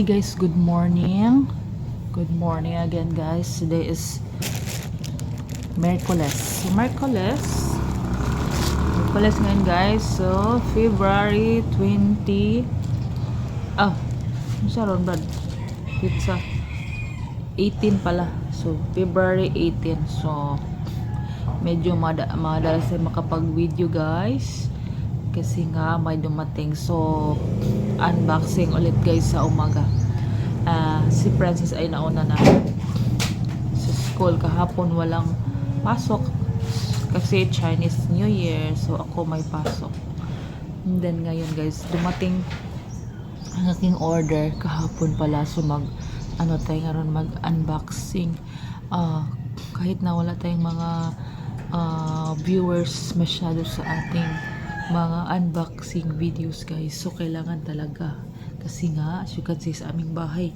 Hi guys, good morning. Good morning again guys. Today is Merkules. Merkules ngayon guys. So, February 20. Ano siya ron ba? Pizza. 18 pala. So, February 18. So, medyo madalas ay makapag-video guys. Kasi nga may dumating. So, unboxing ulit guys sa umaga. Si Princess ay nauna na sa school. Kahapon walang pasok kasi Chinese New Year, so ako may pasok. And then ngayon guys, dumating ang aking order kahapon pala. So tayo ngayon mag unboxing. Kahit na wala tayong mga viewers masyado sa ating mga unboxing videos guys, so kailangan talaga. Kasi nga, as you can see sa aming bahay,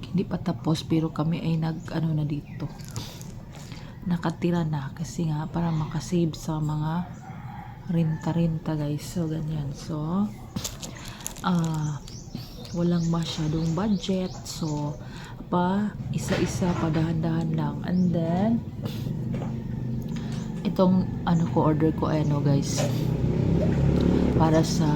hindi pa tapos pero kami ay na dito. Nakatira na kasi nga para makasave sa mga renta-renta guys. So, ganyan. So, walang masyadong budget. So, isa-isa, dahan-dahan lang. And then, itong order ko ay guys, para sa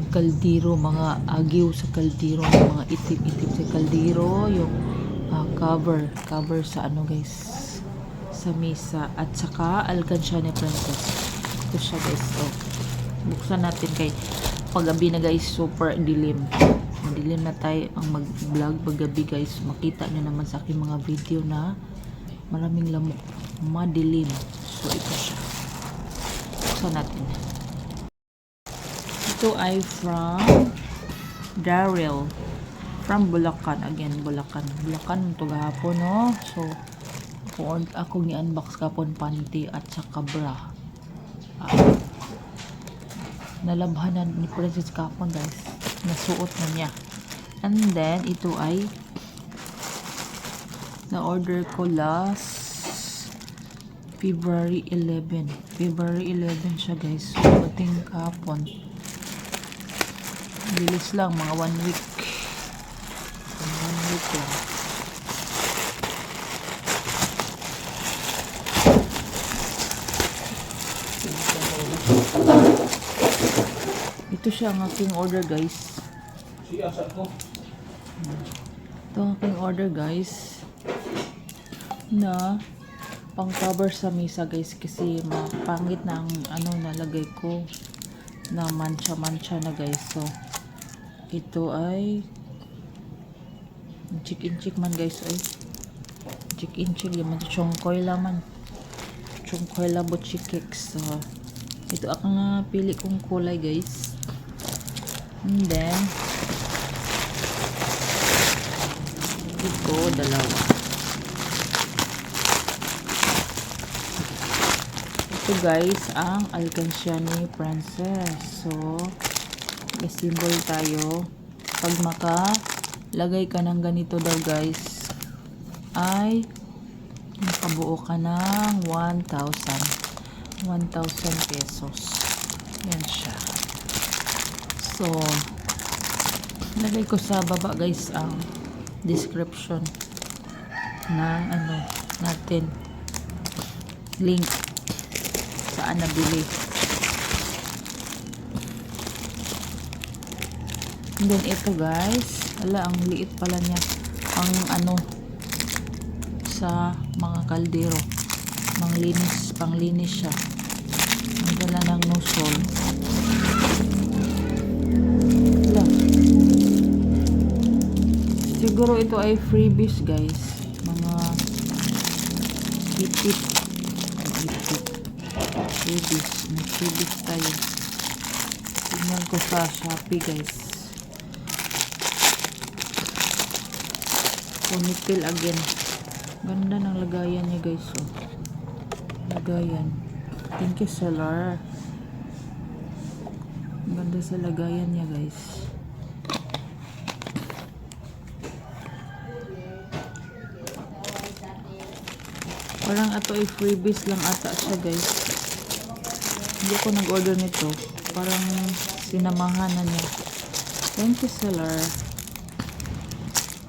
kaldero, mga agiw sa kaldero, mga itim-itim sa kaldero, yung cover sa guys, sa mesa, at saka alkansya ni Princess. Ito siya guys. So, buksan natin kay paggabi na guys, super dilim. Madilim na tayo ang mag-vlog paggabi guys. Makita nyo naman sa aking mga video na maraming lamok, madilim. So, ito siya. Buksan natin. Ito ay from Daryl, from Bulacan. Again, Bulacan ito gahapon, no? So, ako ni-unbox kapon panty at saka bra. Nalabhanan ni Princess kapon guys. Nasuot na niya. And then, ito ay na-order ko last February 11 siya guys. So, bating kapon. Bilis lang, mga 1 week. 1 week lang. Ito siya ang aking order guys. Ito ang aking order guys, na pang cover sa mesa guys, kasi mapangit na ang nalagay ko na mancha na guys. So, ito ay chick man guys, ay chick yaman, chongkoy laman, chongkoy labo chikeks. So, ito ang pili kong kulay guys. And then ito dalawa. Ito guys ang alkansya ni Princess. So, i-symbol tayo. Pag makalagay ka ng ganito daw guys, ay makabuo ka ng 1,000 pesos. Yan siya. So, lagay ko sa baba guys ang description ng natin, link saan nabili. And then ito guys, ang liit pala niya, sa mga kaldero, panglinis siya. Ang gala ng nozzle. Siguro ito ay freebies guys, mga tip freebies tayo. Tingnan ko sa Shopee guys. Ponytail again. Ganda ng lagayan niya guys. So, lagayan. Thank you seller. Ganda sa lagayan niya guys. Parang ito ay freebies lang ata siya guys. Hindi ako nag-order nito. Parang sinamahan na niya. Thank you, seller.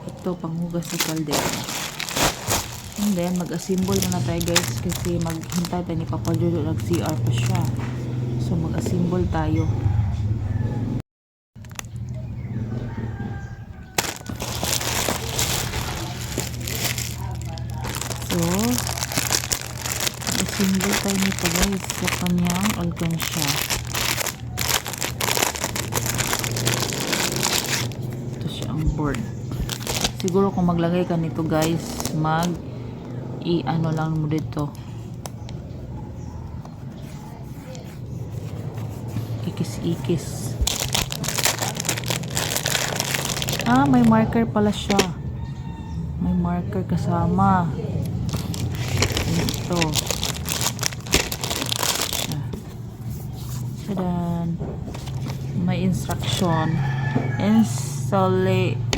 Ito, panghugas sa kaldero. And then, mag-assemble muna tayo guys kasi maghintay tayo ni Papa Jojo, nag-CR pa siya. So, mag-assemble tayo. So, mag-assemble tayo nito guys sa kanyang alkansya. Ito siya ang board. Siguro kung maglagay ka nito guys, i-ano lang mo dito. Ikis-ikis. May marker pala siya. May marker kasama. Ito. Tadan. May instruction.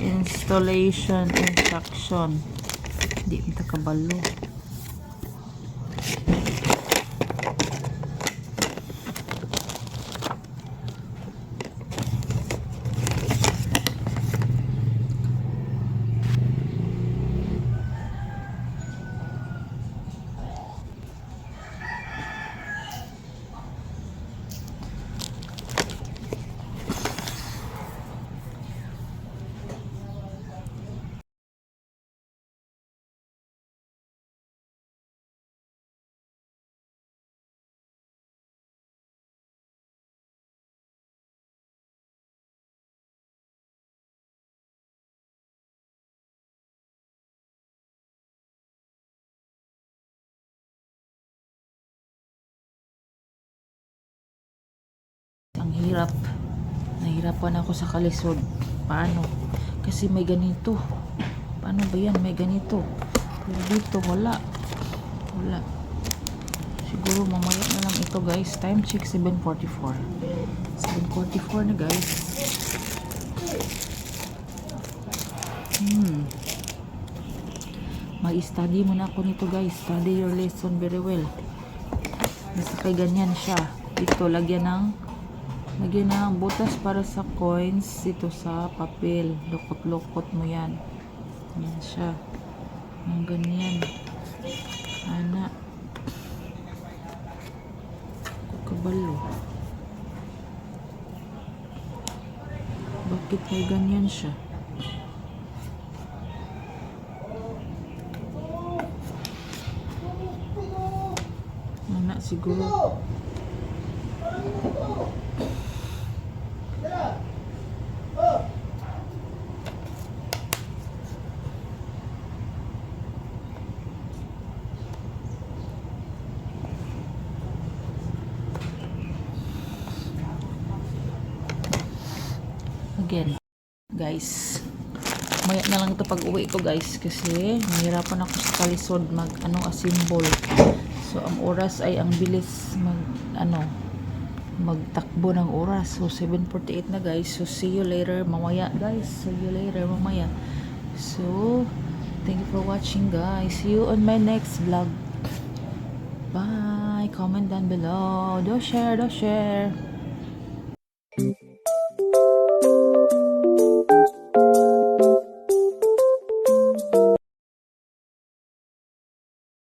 Installation instruction. Hindi kita kabalo. Ang hirap. Nahirapan ako sa kalisod. Paano? Kasi may ganito. Paano ba yan? May ganito. Pero dito, wala. Wala. Siguro mamaya na lang ito guys. Time check 7:44. 7:44 na guys. May study muna ako nito guys. Study your lesson very well. Basta kay ganyan siya. Dito, lagyan ng butas para sa coins dito sa papel. Lukot-lukot mo yan. Yan siya. Ang ganyan. Ana. Kabalo. Bakit may ganyan siya? Ana siguro. Again, guys, maya na lang ito pag uwi ko guys kasi nahirapan ako sa kalisod assemble. So ang oras ay ang bilis magtakbo ng oras. So 7:48 na guys. So see you later mamaya guys. See you later mamaya. So thank you for watching guys. See you on my next vlog. Bye. Comment down below. Do share.